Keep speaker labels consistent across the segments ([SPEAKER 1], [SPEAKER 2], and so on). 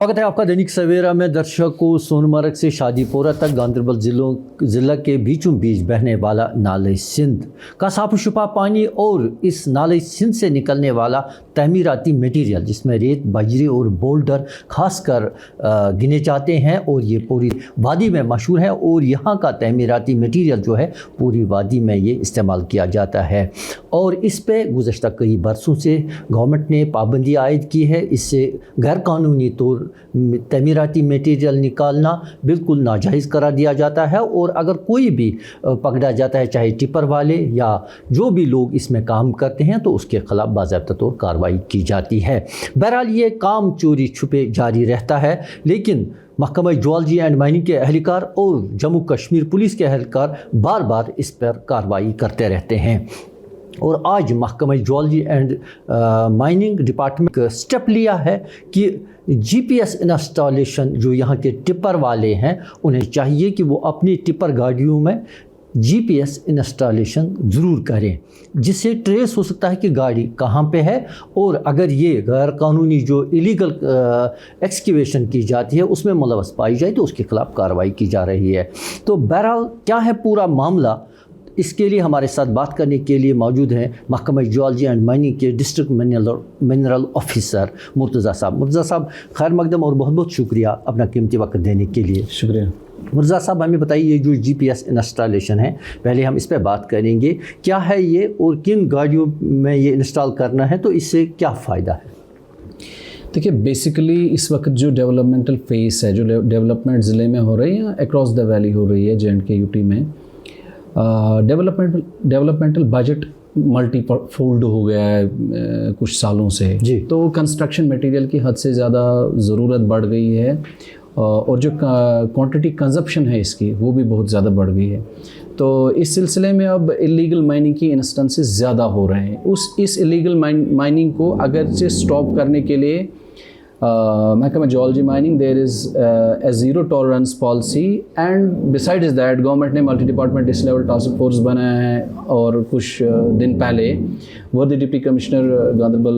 [SPEAKER 1] स्वागत है आपका दैनिक सवेरा में। दर्शकों, सोनमर्ग से शादीपुरा तक गांधरबल ज़िला के बीचों बीच बहने वाला नाले सिंध का साफ शुफा पानी और इस नाले सिंध से निकलने वाला तमीराती मटीरियल जिसमें रेत, बजरी और बोल्डर खासकर गिने जाते हैं और ये पूरी वादी में मशहूर है। और यहाँ का तमीराती मटीरियल जो है पूरी वादी में ये इस्तेमाल किया जाता है और इस पर गुज़श्ता कई बरसों से गवर्नमेंट ने पाबंदी आयद की है। इससे गैर कानूनी तौर तमीराती मटीरियल निकालना बिल्कुल नाजायज़ करार दिया जाता है और अगर कोई भी पकड़ा जाता है, चाहे टिपर वाले या जो भी लोग इसमें काम करते हैं, तो उसके ख़िलाफ़ बाज़ाब्ता तौर कार्रवाई की जाती है। बहरहाल ये काम चोरी छुपे जारी रहता है, लेकिन महकमा जियोलॉजी एंड माइनिंग के अहलकार और जम्मू कश्मीर पुलिस के अहलकार बार बार इस पर कार्रवाई करते रहते हैं। और आज महकमा जियोलॉजी एंड माइनिंग डिपार्टमेंट ने स्टेप लिया है कि GPS इंस्टॉलेशन जो यहाँ के टिपर वाले हैं उन्हें चाहिए कि वो अपनी टिपर गाड़ियों में GPS इंस्टॉलेशन ज़रूर करें, जिससे ट्रेस हो सकता है कि गाड़ी कहाँ पे है और अगर ये गैर कानूनी जो इलीगल एक्सकेवेशन की जाती है उसमें मुलव्वस पाई जाए तो उसके खिलाफ़ कार्रवाई की जा रही है। तो बहरहाल क्या है पूरा मामला, इसके लिए हमारे साथ बात करने के लिए मौजूद हैं महकमा जियोलॉजी एंड माइनिंग के डिस्ट्रिक्ट मिनरल ऑफिसर मुर्तज़ा साहब। मुर्तज़ा साहब, खैर मकदम और बहुत बहुत शुक्रिया अपना कीमती वक्त देने के लिए।
[SPEAKER 2] शुक्रिया।
[SPEAKER 1] मुर्तज़ा साहब, हमें बताइए, ये जो GPS इंस्टॉलेशन है, पहले हम इस पर बात करेंगे, क्या है ये और किन गाड़ियों में ये इंस्टॉल करना है, तो इससे क्या फ़ायदा है?
[SPEAKER 2] देखिए, बेसिकली इस वक्त जो डेवलपमेंटल फेस है, जो डेवलपमेंट ज़िले में हो रही है, अक्रॉस द वैली हो रही है, J&K UT में, डेवलपमेंटल बजट मल्टीफोल्ड हो गया है कुछ सालों से जी। तो कंस्ट्रक्शन मटेरियल की हद से ज़्यादा ज़रूरत बढ़ गई है और जो क्वांटिटी कंजप्शन है इसकी वो भी बहुत ज़्यादा बढ़ गई है। तो इस सिलसिले में अब इलीगल माइनिंग की इंस्टेंसेस ज़्यादा हो रहे हैं। इस इलीगल माइनिंग को अगर से स्टॉप करने के लिए महकमा geology mining there is a zero tolerance policy and besides that government ने मल्टी डिपार्टमेंट इस लेवल टास्क फोर्स बनाया है और कुछ दिन पहले वर्दी डिप्टी कमिश्नर गांधरबल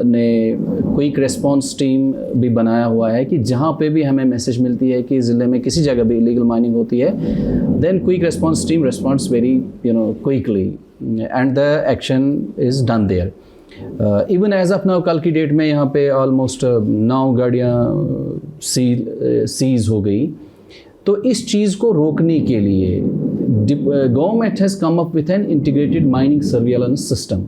[SPEAKER 2] ने क्विक रिस्पांस टीम भी बनाया हुआ है कि जहाँ पे भी हमें मैसेज मिलती है कि ज़िले में किसी जगह भी इलीगल माइनिंग होती है, then quick response team responds very quickly and the action is done there. Even as of now, कल की डेट में यहाँ पे ऑलमोस्ट 9 गाड़ियाँ सीज हो गई। तो इस चीज़ को रोकने के लिए government has come up with an integrated mining surveillance system.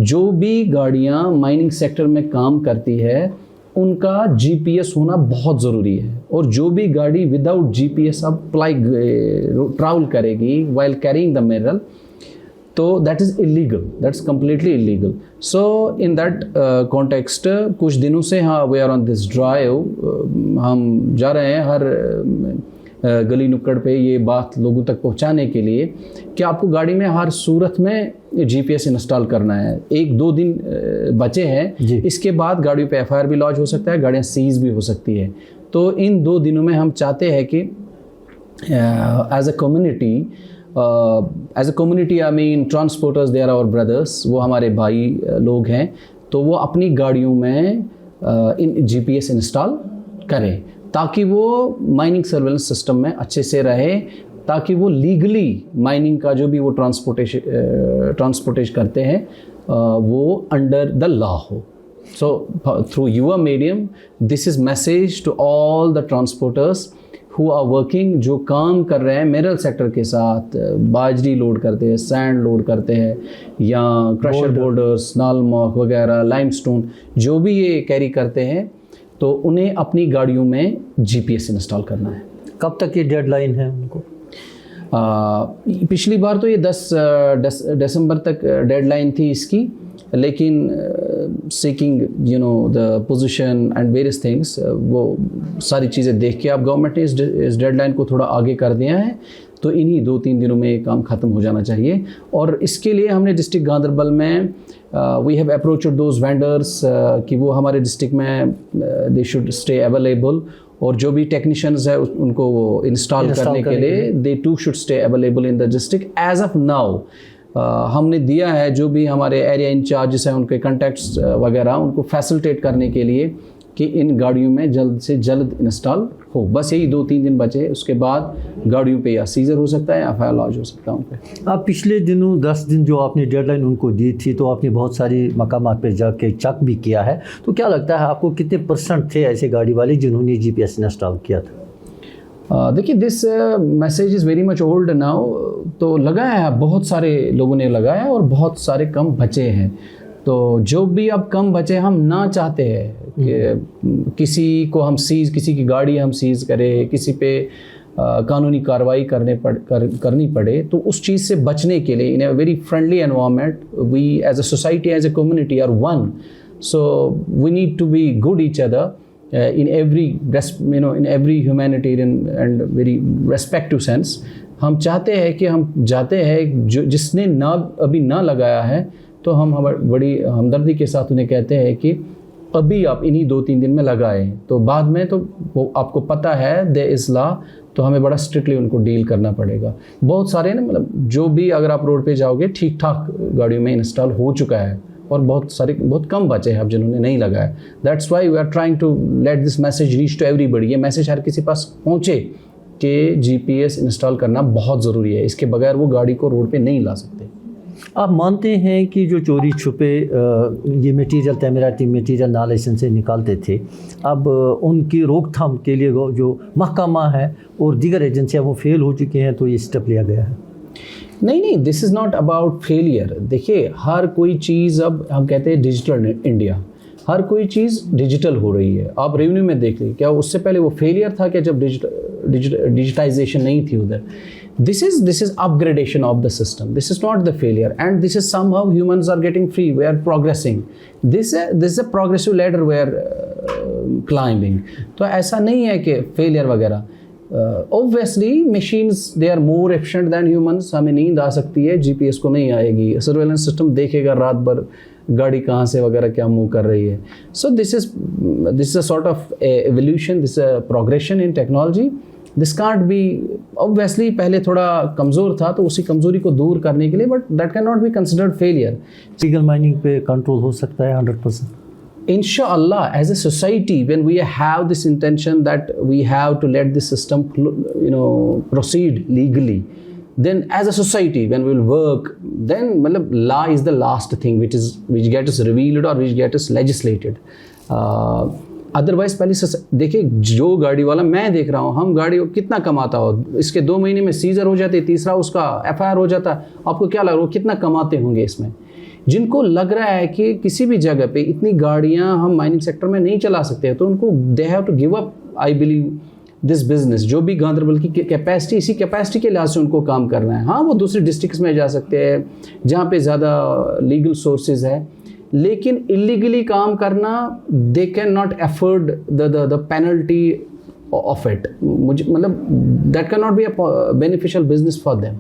[SPEAKER 2] जो भी गाड़ियाँ माइनिंग सेक्टर में काम करती है उनका GPS होना बहुत ज़रूरी है और जो भी गाड़ी विदाउट GPS अब ट्रैवल करेगी वाइल कैरिंग द मिनरल, तो that is illegal, that's completely illegal. So in that context कुछ दिनों से we are on this drive, हम जा रहे हैं हर गली नुक्कड़ पे ये बात लोगों तक पहुंचाने के लिए कि आपको गाड़ी में हर सूरत में GPS इंस्टॉल करना है। 1-2 दिन बचे हैं, इसके बाद गाड़ियों पे FIR भी लॉन्च हो सकता है, गाड़ियाँ सीज भी हो सकती है। तो इन 2 दिनों में हम चाहते हैं कि as a community I mean transporters, they are our brothers, वो हमारे भाई लोग हैं, तो वो अपनी गाड़ियों में इन GPS इंस्टॉल करें ताकि वो माइनिंग सर्वेलेंस सिस्टम में अच्छे से रहे, ताकि वो लीगली माइनिंग का जो भी वो ट्रांसपोर्टेशन करते हैं वो अंडर द लॉ हो। So through your medium this is message to all the transporters who are working, जो काम कर रहे हैं मिनरल सेक्टर के साथ, बाजरी लोड करते हैं, सैंड लोड करते हैं या क्रशर बोल्डर्स, नालमॉक वगैरह, लाइमस्टोन, जो भी ये कैरी करते हैं, तो उन्हें अपनी गाड़ियों में GPS इंस्टॉल करना है।
[SPEAKER 1] कब तक ये डेडलाइन है उनको?
[SPEAKER 2] पिछली बार तो ये 10 दिसंबर तक डेडलाइन थी इसकी, लेकिन seeking the position and various things, वो सारी चीज़ें देख के अब गवर्नमेंट ने इस डेडलाइन को थोड़ा आगे कर दिया है। तो इन्हीं 2-3 दिनों में ये काम ख़त्म हो जाना चाहिए और इसके लिए हमने डिस्ट्रिक्ट गांधरबल में we have approached those vendors कि वो हमारे डिस्ट्रिक्ट में दे शुड स्टे अवेलेबल और जो भी टेक्नीशियंस है उनको वो इंस्टॉल करने के लिए they too should stay available in the district. As of now हमने दिया है जो भी हमारे एरिया इंचार्जेस हैं उनके कॉन्टैक्ट्स वगैरह उनको फैसिलिटेट करने के लिए कि इन गाड़ियों में जल्द से जल्द इंस्टॉल हो। बस यही 2-3 दिन बचे, उसके बाद गाड़ियों पे या सीजर हो सकता है या FIR लॉन्च हो सकता है उन पे।
[SPEAKER 1] आप पिछले दिनों 10 दिन जो आपने डेडलाइन उनको दी थी, तो आपने बहुत सारी मकामात पे जाके चेक भी किया है, तो क्या लगता है आपको कितने % थे ऐसे गाड़ी वाले जिन्होंने GPS इंस्टॉल किया था?
[SPEAKER 2] देखिए, this message is very much old now. तो लगाया है, बहुत सारे लोगों ने लगाया और बहुत सारे कम बचे हैं। तो जो भी अब कम बचे, हम ना चाहते हैं कि किसी को हम किसी की गाड़ी हम सीज़ करें, किसी पे कानूनी कार्रवाई करनी पड़े, तो उस चीज़ से बचने के लिए in a very friendly environment we as a society, as a community are one. So we need to be good each other in every humanitarian and very respectful sense। हम चाहते हैं कि हम जाते हैं जिसने अभी ना लगाया है, तो हम बड़ी हमदर्दी के साथ उन्हें कहते हैं कि अभी आप इन्हीं 2-3 दिन में लगाएं, तो बाद में तो वो आपको पता है देयर इज़ लॉ, तो हमें बड़ा स्ट्रिक्टली उनको डील करना पड़ेगा। बहुत सारे ना, मतलब जो भी अगर आप रोड पे जाओगे ठीक ठाक गाड़ियों में इंस्टॉल हो चुका है, और बहुत कम बचे हैं अब जिन्होंने नहीं लगाया। That's why we are trying to let this message reach to everybody. ये मैसेज हर किसी पास पहुँचे कि GPS इंस्टॉल करना बहुत ज़रूरी है, इसके बगैर वो गाड़ी को रोड पे नहीं ला सकते।
[SPEAKER 1] आप मानते हैं कि जो चोरी छुपे ये मटीरियल, तमीराती मटीरियल नालाइसेंस से निकालते थे, अब उनकी रोकथाम के लिए जो महकमा है और दीगर एजेंसियाँ वो फेल हो चुकी हैं, तो ये स्टेप लिया गया है?
[SPEAKER 2] नहीं, this is not about failure. देखिए, हर कोई चीज़, अब हम कहते हैं डिजिटल इंडिया, हर कोई चीज़ डिजिटल हो रही है। आप रेवेन्यू में देख लीजिए, क्या उससे पहले वो फेलियर था क्या जब डिजिटाइजेशन नहीं थी उधर? This is upgradation of the system, this is not the failure, and this is somehow humans are getting free, we are progressing, this is a progressive ladder we are climbing. तो ऐसा नहीं है कि failure वगैरह। Obviously machines they are more efficient than humans. हमें नींद आ सकती है, GPS को नहीं आएगी, सर्वेलेंस सिस्टम देखेगा रात भर गाड़ी कहाँ से वगैरह क्या मूव कर रही है। So this is a sort of evolution, this a progression in technology. This can't be, obviously पहले थोड़ा कमज़ोर था, तो उसी कमज़ोरी को दूर करने के लिए, but that can not be considered failure.
[SPEAKER 1] Legal mining पे कंट्रोल हो सकता है 100%?
[SPEAKER 2] Inshallah, as a society, when we have this intention that we have to let the system, proceed legally, then as a society, when we will work, then law is the last thing which gets revealed or which gets legislated. Otherwise पहले देखिए, जो गाड़ी वाला मैं देख रहा हूँ, हम गाड़ी कितना कमाता हो, इसके 2 महीने में सीजर हो जाते, तीसरा उसका FIR हो जाता, आपको क्या लग रहा है वो कितना कमाते होंगे इसमें? जिनको लग रहा है कि किसी भी जगह पे इतनी गाड़ियां हम माइनिंग सेक्टर में नहीं चला सकते, तो उनको they have to give up, I believe, this business. जो भी गांधरबल की कैपेसिटी, इसी कैपेसिटी के लिहाज से उनको काम करना है। हाँ, वो दूसरे डिस्ट्रिक्ट्स में जा सकते हैं जहाँ पे ज़्यादा लीगल सोर्सेज है, लेकिन इलीगली काम करना, they can not afford the penalty of it. मुझे that can not be a beneficial business for them.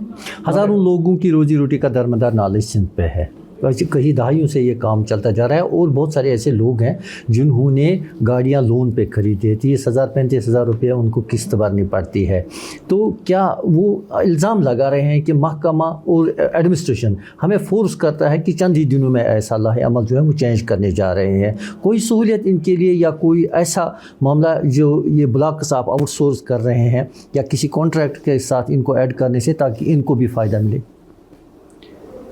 [SPEAKER 1] हज़ारों लोगों की रोजी रोटी का दरमदार नाले सिंध पे है, कई दहाइयों से ये काम चलता जा रहा है, और बहुत सारे ऐसे लोग हैं जिन्होंने गाड़ियां लोन पे खरीदी, 30,000-35,000 रुपये उनको किस्त भरनी पड़ती है। तो क्या वो इल्ज़ाम लगा रहे हैं कि महकमा और एडमिनिस्ट्रेशन हमें फोर्स करता है कि चंद ही दिनों में ऐसा लाहे अमल जो है वो चेंज करने जा रहे हैं? कोई सहूलियत इनके लिए या कोई ऐसा मामला जो ये ब्लॉक्स आप आउटसोर्स कर रहे हैं या किसी कॉन्ट्रैक्ट के साथ इनको ऐड करने से, ताकि इनको भी फ़ायदा मिले?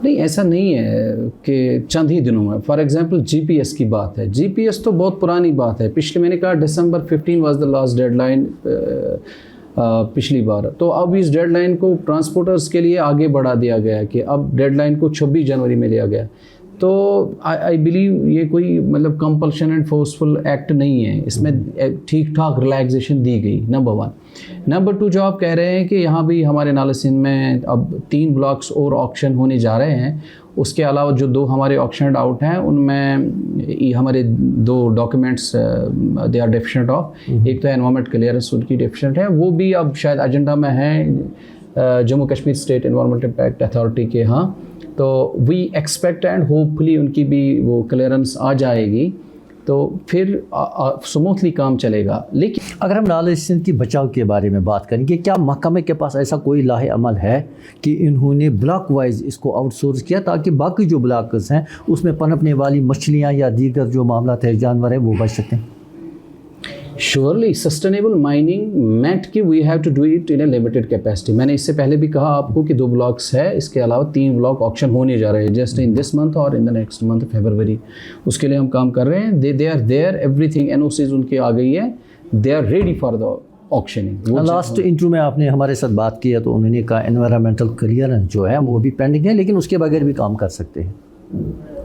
[SPEAKER 2] नहीं, ऐसा नहीं है कि चंद ही दिनों में। फॉर एग्जांपल GPS की बात है, GPS तो बहुत पुरानी बात है। पिछले मैंने कहा December 15 was the last deadline पिछली बार। तो अब इस डेडलाइन को ट्रांसपोर्टर्स के लिए आगे बढ़ा दिया गया कि अब डेडलाइन को 26 जनवरी में लिया गया। तो आई बिलीव ये कोई कंपल्शन एंड फोर्सफुल एक्ट नहीं है, इसमें ठीक ठाक रिलैक्सेशन दी गई, नंबर 1। नंबर 2, जो आप कह रहे हैं कि यहाँ भी हमारे नाले सिंध में अब 3 ब्लॉक्स और ऑक्शन होने जा रहे हैं, उसके अलावा जो 2 हमारे ऑक्शन आउट हैं उनमें हमारे 2 documents they are deficient of. एक तो एनवायरमेंट क्लियरेंस उनकी डेफिशिएंट है, वो भी अब शायद एजेंडा में है Jammu Kashmir state environment impact authority के। हाँ, तो वी एक्सपेक्ट एंड होपफुली उनकी भी वो क्लियरेंस आ जाएगी, तो फिर स्मूथली काम चलेगा। लेकिन
[SPEAKER 1] अगर हम नाले सिंध की बचाव के बारे में बात करेंगे, क्या महकमे के पास ऐसा कोई लाहे अमल है कि इन्होंने ब्लॉक वाइज इसको आउटसोर्स किया, ताकि बाकी जो ब्लॉक्स हैं उसमें पनपने वाली मछलियाँ या दीगर जो मामला है, जानवर हैं, वो बच सकते हैं?
[SPEAKER 2] श्योरली सस्टेनेबल माइनिंग मेंट कि we have to do it in a limited capacity. मैंने इससे पहले भी कहा आपको कि 2 ब्लॉक्स है, इसके अलावा 3 ब्लॉक ऑक्शन होने जा रहे हैं जस्ट इन दिस मंथ और इन द नेक्स्ट मंथ फरवरी। उसके लिए हम काम कर रहे हैं। They are there, everything NOCs उनकी आ गई है, they are ready for the auctioning.
[SPEAKER 1] Last interview में आपने हमारे साथ बात की है तो उन्होंने कहा एनवायरमेंटल क्लियरेंस जो है वो भी पेंडिंग है, लेकिन उसके बगैर भी काम कर सकते हैं।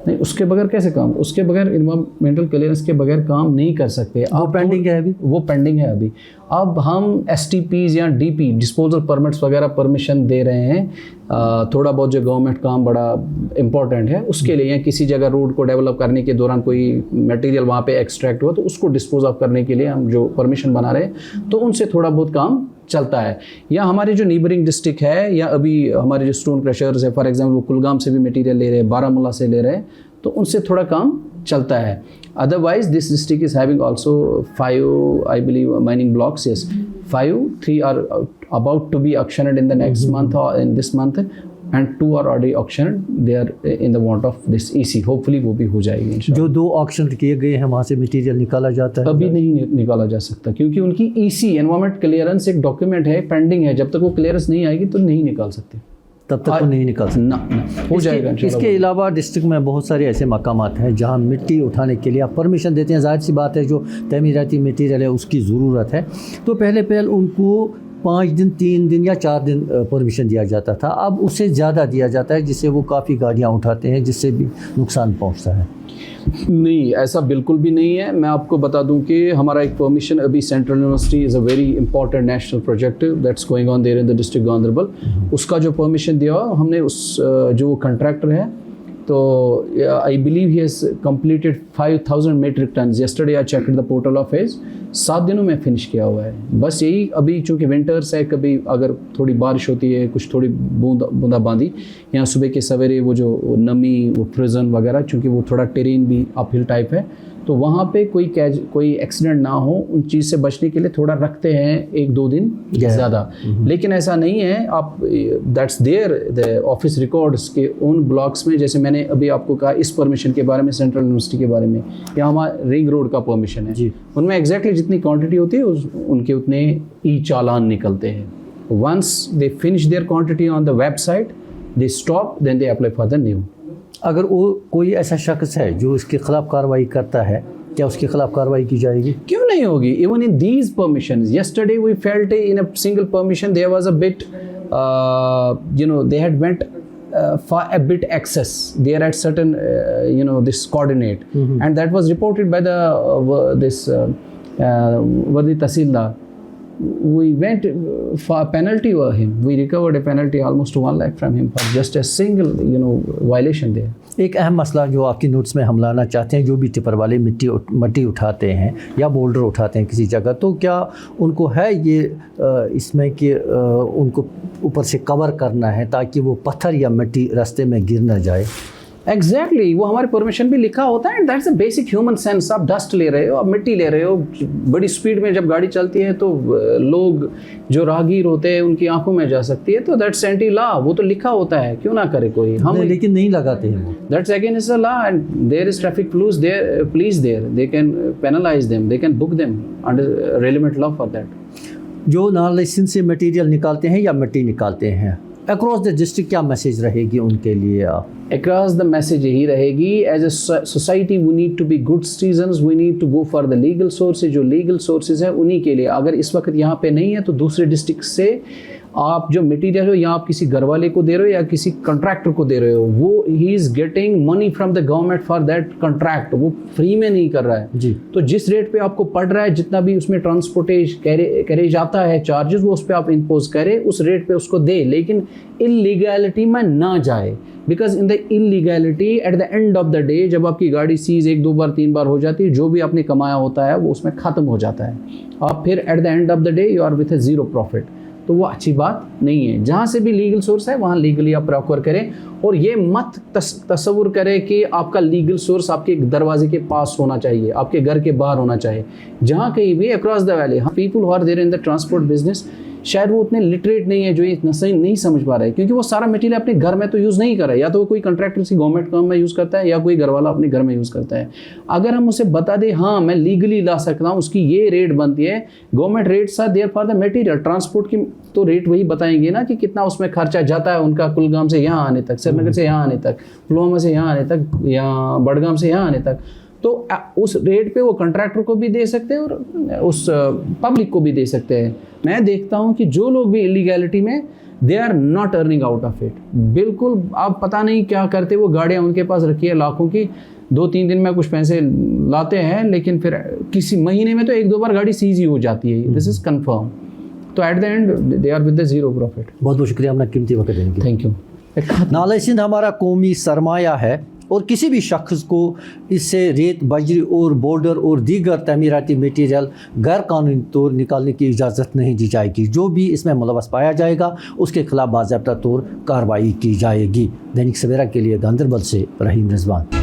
[SPEAKER 2] नहीं, उसके बगैर कैसे काम, उसके बगैर इन्वायरमेंटल क्लियरेंस के बगैर काम नहीं कर सकते।
[SPEAKER 1] वो पेंडिंग है अभी,
[SPEAKER 2] वो पेंडिंग है अभी। अब हम STPs या DP डिस्पोजल परमिट्स वगैरह परमिशन दे रहे हैं। थोड़ा बहुत जो गवर्नमेंट काम बड़ा इम्पोर्टेंट है उसके लिए, या किसी जगह रोड को डेवलप करने के दौरान कोई मटेरियल वहाँ पे एक्सट्रैक्ट हुआ तो उसको डिस्पोज ऑफ करने के लिए हम जो परमिशन बना रहे हैं तो उनसे थोड़ा बहुत काम चलता है। या हमारे जो नीबरिंग डिस्ट्रिक्ट है या अभी हमारे जो स्टोन क्रशर्स है फॉर एग्जांपल, वो कुलगाम से भी मटेरियल ले रहे हैं, बारामूला से ले रहे हैं, तो उनसे थोड़ा काम चलता है। Otherwise this district is having also 5 I believe mining blocks. Yes 5, 3 are about to be auctioned in the next month और in this month and 2 are already auctioned. They are in the want of this EC। Hopefully वो भी हो जाएगी।
[SPEAKER 1] जो 2 auction किए गए हैं वहाँ से मटेरियल निकाला जाता है?
[SPEAKER 2] अभी नहीं निकाला जा सकता क्योंकि उनकी EC एनवायरमेंट क्लियरेंस एक डॉक्यूमेंट है, पेंडिंग है। जब तक वो क्लियरेंस नहीं आएगी तो नहीं निकाल सकते,
[SPEAKER 1] तब तक वो नहीं निकाल सकते
[SPEAKER 2] ना हो जाएगा।
[SPEAKER 1] इसके अलावा डिस्ट्रिक्ट में बहुत सारे ऐसे मकामात हैं जहाँ मिट्टी उठाने के लिए आप परमिशन देते हैं। जाहिर सी बात है जो तमीराती मटीरियल है उसकी ज़रूरत है, तो पहले उनको 5 दिन, 3 दिन या 4 दिन परमिशन दिया जाता था। अब उससे ज़्यादा दिया जाता है जिससे वो काफ़ी गाड़ियाँ उठाते हैं, जिससे भी नुकसान पहुँचता है।
[SPEAKER 2] नहीं, ऐसा बिल्कुल भी नहीं है। मैं आपको बता दूं कि हमारा एक परमिशन अभी central university is a very important national project that's going on there in the district Ganderbal. उसका जो परमिशन दिया हमने उस जो कंट्रैक्टर है तो I believe he has completed 5000 metric ton. Yesterday I checked the portal of his, 7 दिनों में फिनिश किया हुआ है। बस यही अभी चूँकि विंटर्स है, कभी अगर थोड़ी बारिश होती है, कुछ थोड़ी बूंदाबांदी, यहाँ सुबह के सवेरे वो जो नमी, वो फ्रोजन वगैरह, चूँकि वो थोड़ा टेरेन भी अपहिल टाइप है तो वहाँ पे कोई एक्सीडेंट ना हो, उन चीज़ से बचने के लिए थोड़ा रखते हैं 1-2 दिन ज़्यादा। लेकिन ऐसा नहीं है। आप that's there the office records के उन ब्लॉक्स में, जैसे मैंने अभी आपको कहा इस परमिशन के बारे में, सेंट्रल यूनिवर्सिटी के बारे में, या हमारा रिंग रोड का परमिशन है, उनमें एग्जैक्टली जितनी क्वान्टिटी होती है उनके उतने चालान निकलते हैं। Once they finish their quantity on the website, they stop, then they apply for the new.
[SPEAKER 1] अगर वो कोई ऐसा शख्स है जो इसके खिलाफ कार्रवाई करता है, क्या उसके खिलाफ कार्रवाई की जाएगी?
[SPEAKER 2] क्यों नहीं होगी? Even in these permissions, yesterday we felt in a single permission there was a bit they had went for a bit excess. They are at certain this coordinate, and that was reported by the Wadi Tahsildar. We went for a penalty for him. We recovered a penalty almost 1 lakh from him for just a single violation there.
[SPEAKER 1] एक अहम मसला जो आपकी notes में हम लाना चाहते हैं, जो भी टिपर वाले मिट्टी उठाते हैं या बोल्डर उठाते हैं किसी जगह, तो क्या उनको है ये इसमें कि उनको ऊपर से कवर करना है ताकि वो पत्थर या मिट्टी रास्ते में गिर न जाए?
[SPEAKER 2] एग्जैक्टली वो हमारे परमिशन भी लिखा होता है। That's a basic human sense. आप डस्ट ले रहे हो, आप मिट्टी ले रहे हो, बड़ी स्पीड में जब गाड़ी चलती है तो लोग जो राहगीर होते हैं उनकी आंखों में जा सकती है, तो दैट्स एंटी लॉ। वो तो लिखा होता है, क्यों ना करे कोई। हम
[SPEAKER 1] लेकिन नहीं लगाते हैं।
[SPEAKER 2] That's against the law and there is traffic police there, they can penalize them, they can book them under relevant law for that.
[SPEAKER 1] जो नॉन लाइसेंस से मटेरियल निकालते हैं या मिट्टी निकालते हैं, अक्रॉस द डिस्ट्रिक्ट क्या मैसेज रहेगी उनके लिए?
[SPEAKER 2] अक्रॉस द मैसेज यही रहेगी, as a society we need to be good citizens, we need to go for the legal sources. जो लीगल सोर्सेज है उन्हीं के लिए, अगर इस वक्त यहाँ पे नहीं है तो दूसरे डिस्ट्रिक्ट से आप जो मटेरियल हो, या आप किसी घर वाले को दे रहे हो या किसी कॉन्ट्रैक्टर को दे रहे हो, वो he is getting money from the government for that contract. वो फ्री में नहीं कर रहा है
[SPEAKER 1] जी।
[SPEAKER 2] तो जिस रेट पे आपको पड़ रहा है, जितना भी उसमें ट्रांसपोर्टेज कैरेज आता है, चार्जेस, वो उस पर आप इम्पोज करें, उस रेट पे उसको दे, लेकिन इलीगैलिटी में ना जाए। Because in the illegality eight the end of the day, जब आपकी गाड़ी सीज 1-2 बार 3 बार हो जाती है, जो भी आपने कमाया होता है वो उसमें ख़त्म हो जाता है। आप फिर at the end of the day you are with a zero profit, तो वो अच्छी बात नहीं है। जहाँ से भी लीगल सोर्स है वहाँ लीगली आप प्रोक्योर करें, और ये मत तस्वुर करें कि आपका लीगल सोर्स आपके दरवाजे के पास होना चाहिए, आपके घर के बाहर होना चाहिए। जहाँ कहीं भी across the valley, people who are there in the transport business, शायद वो उतने लिटरेट नहीं है जो ये सही नहीं समझ पा रहे हैं, क्योंकि वो सारा मटेरियल अपने घर में तो यूज़ नहीं कर रहा है, या तो वो कोई कंट्रैक्टर से गवर्नमेंट काम में यूज़ करता है या कोई घर वाला अपने घर में यूज़ करता है। अगर हम उसे बता दें हाँ मैं लीगली ला सकता हूँ, उसकी ये रेट बनती है, government rates are there for the material, transport की तो रेट वही बताएंगे ना कि कितना उसमें खर्चा जाता है उनका कुलगाम से यहाँ आने तक, श्रीनगर से यहाँ आने तक, पुलवामा से यहाँ आने तक, या बडगाम से यहाँ आने तक। तो उस रेट पे वो कंट्रैक्टर को भी दे सकते हैं और उस पब्लिक को भी दे सकते हैं। मैं देखता हूँ कि जो लोग भी इलीगैलिटी में, they are not earning out of it. बिल्कुल आप पता नहीं क्या करते, वो गाड़ियाँ उनके पास रखी है लाखों की, 2-3 दिन में कुछ पैसे लाते हैं, लेकिन फिर किसी महीने में तो 1-2 बार गाड़ी सीज ही हो जाती है। This is confirm. तो at the end they are with the zero profit.
[SPEAKER 1] बहुत बहुत शुक्रिया अपना कीमती वक्त देने के लिए।
[SPEAKER 2] Thank you.
[SPEAKER 1] नाले सिंध हमारा कौमी सरमाया है और किसी भी शख्स को इससे रेत, बजरी और बोल्डर और दीगर तमीराती मटीरियल गैर कानूनी तौर निकालने की इजाज़त नहीं दी जाएगी। जो भी इसमें मुलव्वस पाया जाएगा उसके खिलाफ बाज़ाब्ता तौर कार्रवाई की जाएगी। दैनिक सवेरा के लिए गांदरबल से रहीम रिजवान।